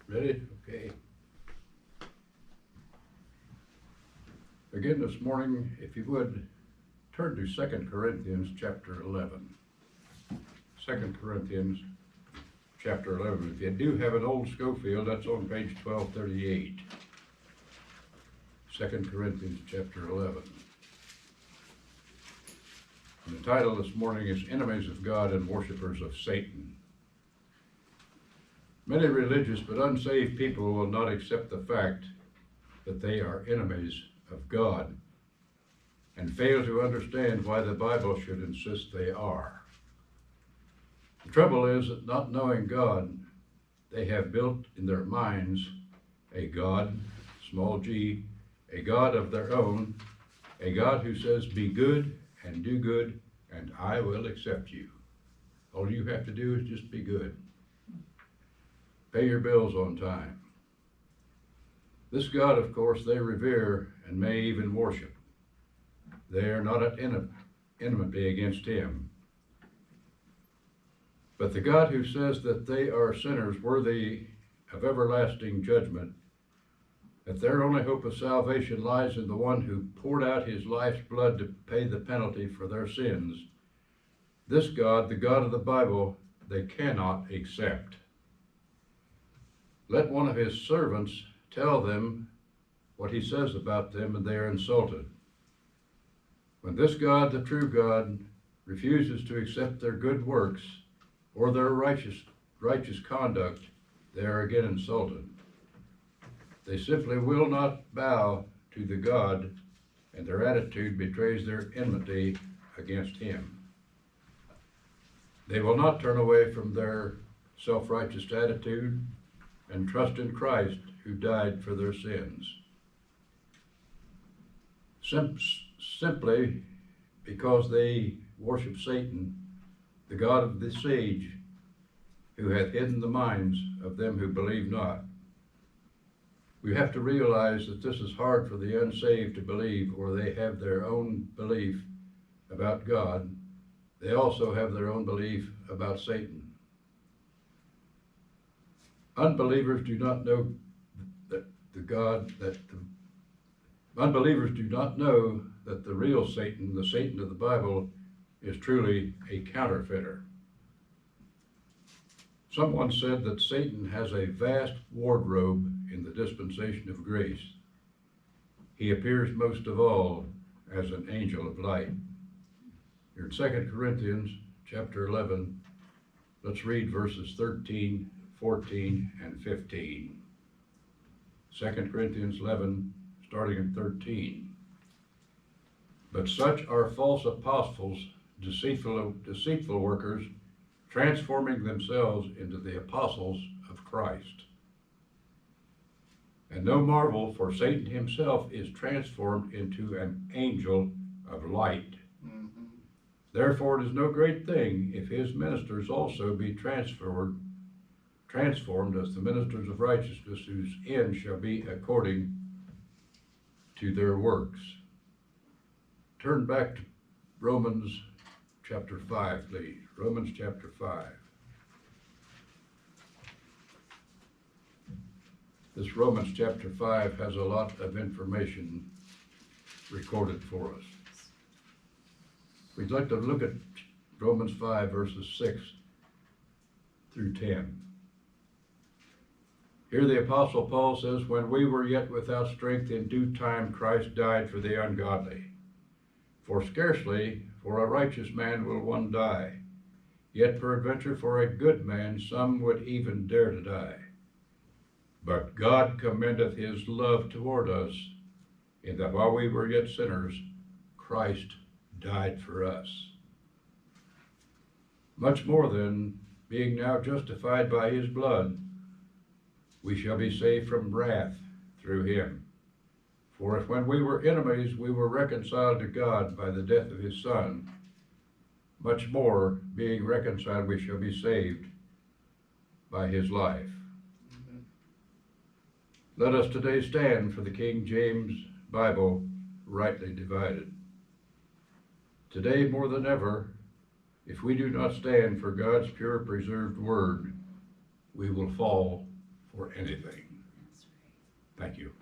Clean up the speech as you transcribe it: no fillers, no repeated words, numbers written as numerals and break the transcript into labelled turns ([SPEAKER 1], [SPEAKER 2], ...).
[SPEAKER 1] Ready? Okay. Again this morning, if you would, turn to 2 Corinthians chapter 11. 2 Corinthians chapter 11. If you do have an old Schofield, that's on page 1238. 2 Corinthians chapter 11. And the title this morning is Enemies of God and Worshippers of Satan. Many religious but unsaved people will not accept the fact that they are enemies of God and fail to understand why the Bible should insist they are. The trouble is that not knowing God, they have built in their minds a God, small g, a God of their own, a God who says, be good and do good, and I will accept you. All you have to do is just be good. Pay your bills on time. This God, of course, they revere and may even worship. They are not at enmity against him. But the God who says that they are sinners worthy of everlasting judgment, that their only hope of salvation lies in the one who poured out his life's blood to pay the penalty for their sins, this God, the God of the Bible, they cannot accept. Let one of his servants tell them what he says about them, and they are insulted. When this God, the true God, refuses to accept their good works or their righteous conduct, they are again insulted. They simply will not bow to the God, and their attitude betrays their enmity against him. They will not turn away from their self-righteous attitude and trust in Christ who died for their sins. Simply because they worship Satan, the God of this age, who hath hidden the minds of them who believe not. We have to realize that this is hard for the unsaved to believe, or they have their own belief about God. They also have their own belief about Satan. Unbelievers do not know unbelievers do not know that the real Satan, the Satan of the Bible, is truly a counterfeiter. Someone said that Satan has a vast wardrobe in the dispensation of grace. He appears most of all as an angel of light. Here in 2 Corinthians chapter 11, let's read verses 13, 14, and 15. 2 Corinthians 11, starting at 13. But such are false apostles, deceitful workers, transforming themselves into the apostles of Christ. And no marvel, for Satan himself is transformed into an angel of light. Mm-hmm. Therefore it is no great thing if his ministers also be transformed as the ministers of righteousness, whose end shall be according to their works. Turn back to Romans chapter 5, please. Romans chapter 5. This Romans chapter 5 has a lot of information recorded for us. We'd like to look at Romans 5 verses 6 through 10. Here the Apostle Paul says, when we were yet without strength, in due time Christ died for the ungodly. For scarcely for a righteous man will one die, yet peradventure for a good man some would even dare to die. But God commendeth his love toward us, in that while we were yet sinners, Christ died for us. Much more then, being now justified by his blood, we shall be saved from wrath through him. For if when we were enemies we were reconciled to God by the death of his Son, much more, being reconciled, we shall be saved by his life. Amen. Let us today stand for the King James Bible, rightly divided. Today more than ever, if we do not stand for God's pure preserved word, we will fall or anything.
[SPEAKER 2] That's right.
[SPEAKER 1] Thank you.